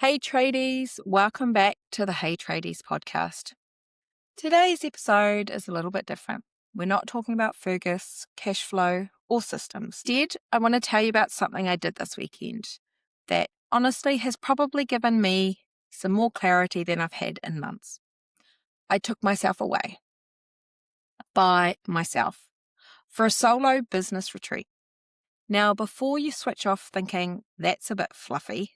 Hey Tradies, welcome back to the Hey Tradies Podcast. Today's episode is a little bit different. We're not talking about Fergus, cash flow, or systems. Instead, I want to tell you about something I did this weekend that honestly has probably given me some more clarity than I've had in months. I took myself away by myself for a solo business retreat. Now, before you switch off thinking that's a bit fluffy,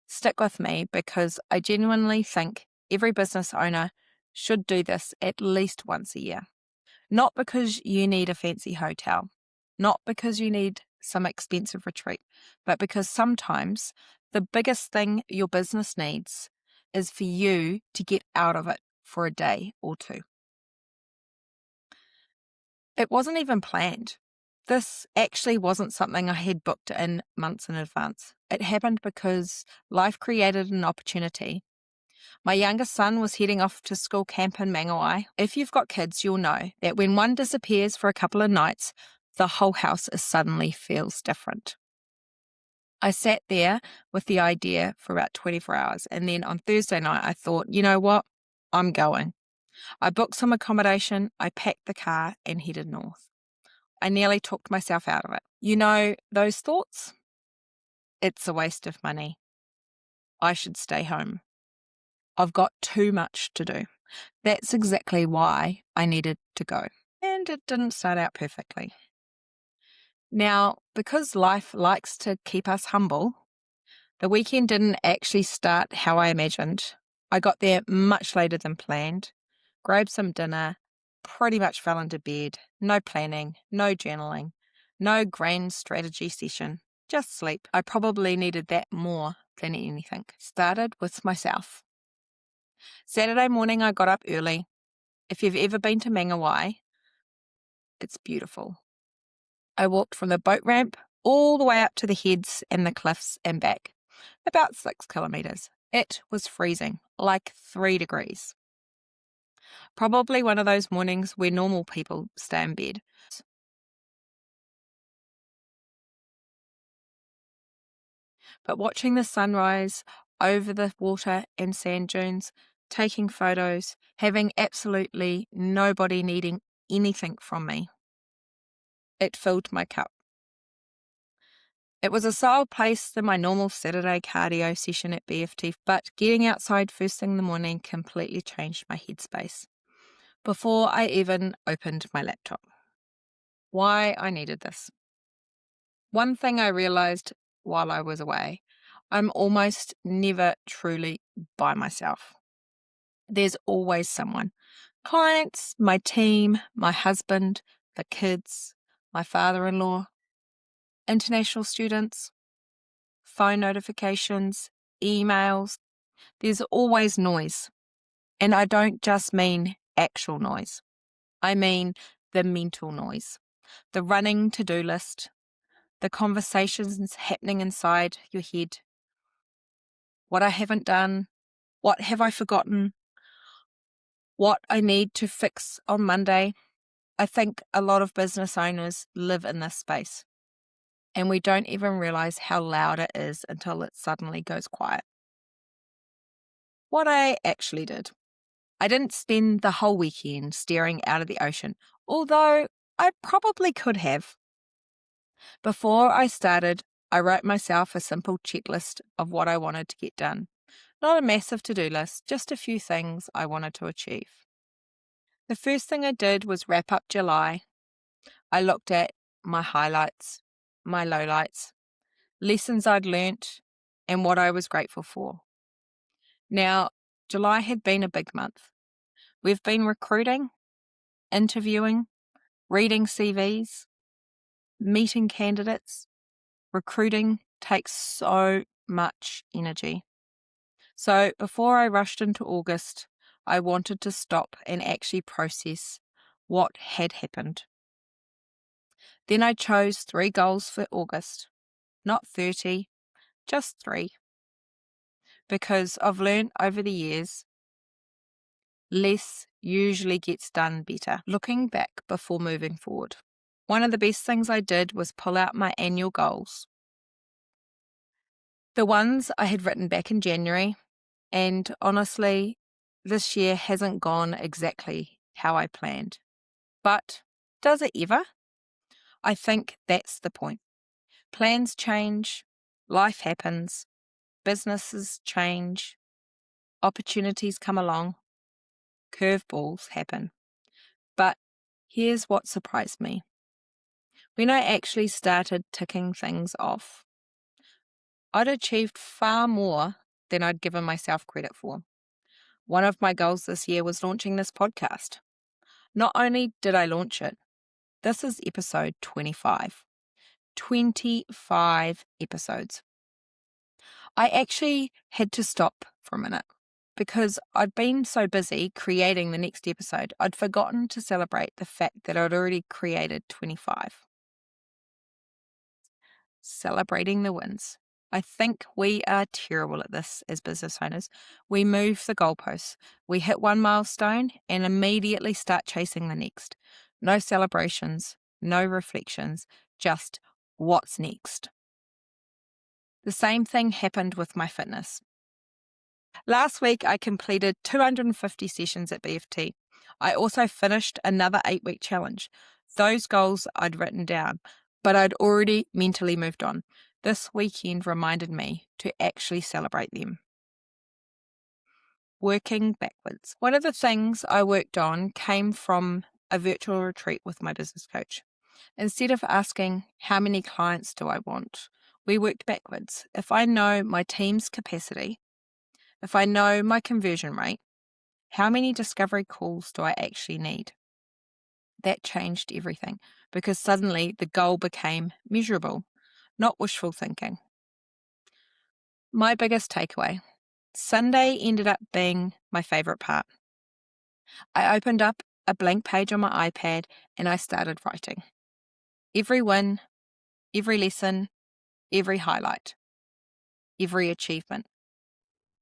stick with me because I genuinely think every business owner should do this at least once a year. Not because you need a fancy hotel, not because you need some expensive retreat, but because sometimes the biggest thing your business needs is for you to get out of it for a day or two. It wasn't even planned. This actually wasn't something I had booked in months in advance. It happened because life created an opportunity. My youngest son was heading off to school camp in Mangawai. If you've got kids, you'll know that when one disappears for a couple of nights, the whole house suddenly feels different. I sat there with the idea for about 24 hours, and then on Thursday night, I thought, you know what? I'm going. I booked some accommodation, I packed the car, and headed north. I nearly talked myself out of it. You know, those thoughts? It's a waste of money. I should stay home. I've got too much to do. That's exactly why I needed to go. And it didn't start out perfectly. Now, because life likes to keep us humble, the weekend didn't actually start how I imagined. I got there much later than planned, grabbed some dinner, pretty much fell into bed. No planning, no journaling, no grand strategy session, just sleep. I probably needed that more than anything. Started with myself. Saturday morning, I got up early. If you've ever been to Mangawai, it's beautiful. I walked from the boat ramp all the way up to the heads and the cliffs and back, about 6 kilometres. It was freezing, like 3 degrees. Probably one of those mornings where normal people stay in bed. But watching the sunrise over the water and sand dunes, taking photos, having absolutely nobody needing anything from me, it filled my cup. It was a solid place than my normal Saturday cardio session at BFT, but getting outside first thing in the morning completely changed my headspace before I even opened my laptop. Why I needed this. One thing I realized while I was away, I'm almost never truly by myself. There's always someone. Clients, my team, my husband, the kids, my father-in-law, international students, phone notifications, emails. There's always noise. And I don't just mean actual noise. I mean the mental noise, the running to-do list, the conversations happening inside your head. What I haven't done, what have I forgotten, what I need to fix on Monday. I think a lot of business owners live in this space, and we don't even realize how loud it is until it suddenly goes quiet. What I actually did. I didn't spend the whole weekend staring out of the ocean, although I probably could have. Before I started, I wrote myself a simple checklist of what I wanted to get done. Not a massive to-do list, just a few things I wanted to achieve. The first thing I did was wrap up July. I looked at my highlights, my lowlights, lessons I'd learnt, and what I was grateful for. Now, July had been a big month. We've been recruiting, interviewing, reading CVs, meeting candidates. Recruiting takes so much energy. So before I rushed into August, I wanted to stop and actually process what had happened. Then I chose 3 goals for August, not 30, just 3. Because I've learned over the years, less usually gets done better, looking back before moving forward. One of the best things I did was pull out my annual goals. The ones I had written back in January, and honestly, this year hasn't gone exactly how I planned. But does it ever? I think that's the point. Plans change, life happens, businesses change, opportunities come along, curveballs happen. But here's what surprised me. When I actually started ticking things off, I'd achieved far more than I'd given myself credit for. One of my goals this year was launching this podcast. Not only did I launch it, this is episode 25. 25 episodes. I actually had to stop for a minute because I'd been so busy creating the next episode, I'd forgotten to celebrate the fact that I'd already created 25. Celebrating the wins. I think we are terrible at this as business owners. We move the goalposts. We hit one milestone and immediately start chasing the next. No celebrations, no reflections, just what's next. The same thing happened with my fitness. Last week, I completed 250 sessions at BFT. I also finished another 8-week challenge. Those goals I'd written down, but I'd already mentally moved on. This weekend reminded me to actually celebrate them. Working backwards. One of the things I worked on came from a virtual retreat with my business coach. Instead of asking, how many clients do I want? We worked backwards. If I know my team's capacity, if I know my conversion rate, how many discovery calls do I actually need? That changed everything because suddenly the goal became measurable, not wishful thinking. My biggest takeaway. Sunday ended up being my favorite part. I opened up a blank page on my iPad and I started writing. Every win, every lesson, every highlight, every achievement.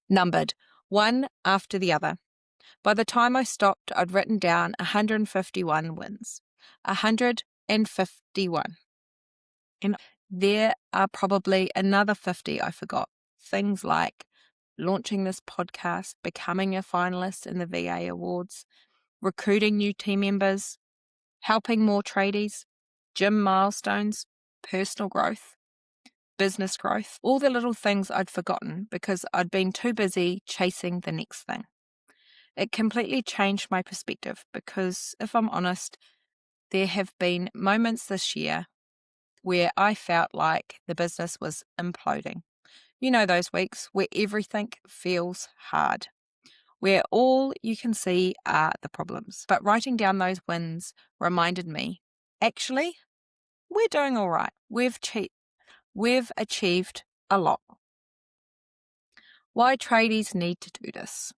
Numbered, one after the other. By the time I stopped, I'd written down 151 wins. 151. And there are probably another 50 I forgot. Things like launching this podcast, becoming a finalist in the VA Awards, recruiting new team members, helping more tradies, gym milestones, personal growth, business growth, all the little things I'd forgotten because I'd been too busy chasing the next thing. It completely changed my perspective because, if I'm honest, there have been moments this year where I felt like the business was imploding. You know, those weeks where everything feels hard, where all you can see are the problems. But writing down those wins reminded me, actually, we're doing all right. We've achieved a lot. Why tradies need to do this.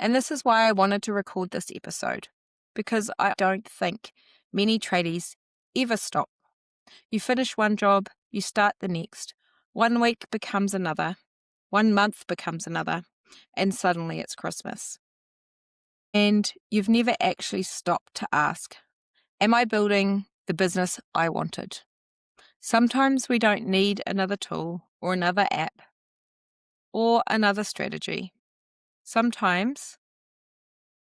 And this is why I wanted to record this episode, because I don't think many tradies ever stop. You finish one job, you start the next. 1 week becomes another, 1 month becomes another, and suddenly it's Christmas. And you've never actually stopped to ask, am I building the business I wanted? Sometimes we don't need another tool or another app or another strategy. Sometimes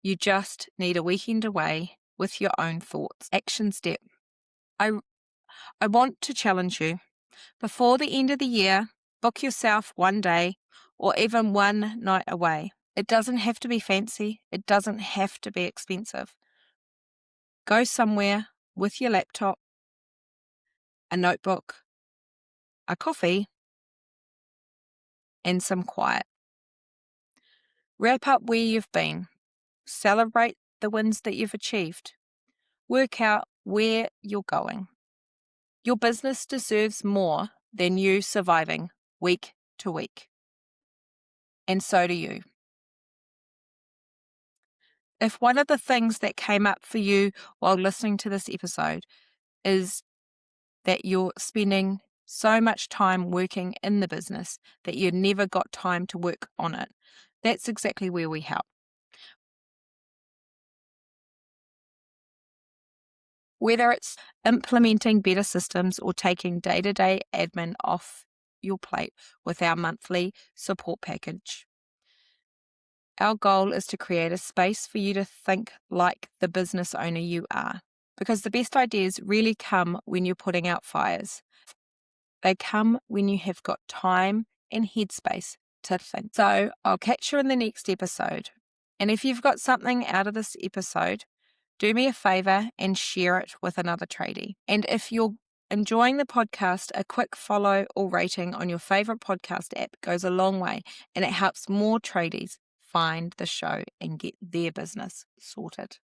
you just need a weekend away with your own thoughts. Action step. I want to challenge you. Before the end of the year, book yourself one day or even one night away. It doesn't have to be fancy. It doesn't have to be expensive. Go somewhere with your laptop, a notebook, a coffee, and some quiet. Wrap up where you've been. Celebrate the wins that you've achieved. Work out where you're going. Your business deserves more than you surviving week to week. And so do you. If one of the things that came up for you while listening to this episode is that you're spending so much time working in the business that you never got time to work on it, that's exactly where we help. Whether it's implementing better systems or taking day-to-day admin off your plate with our monthly support package. Our goal is to create a space for you to think like the business owner you are, because the best ideas really come when you're putting out fires. They come when you have got time and headspace to think. So I'll catch you in the next episode. And if you've got something out of this episode, do me a favor and share it with another tradie. And if you're enjoying the podcast, a quick follow or rating on your favorite podcast app goes a long way, and it helps more tradies find the show and get their business sorted.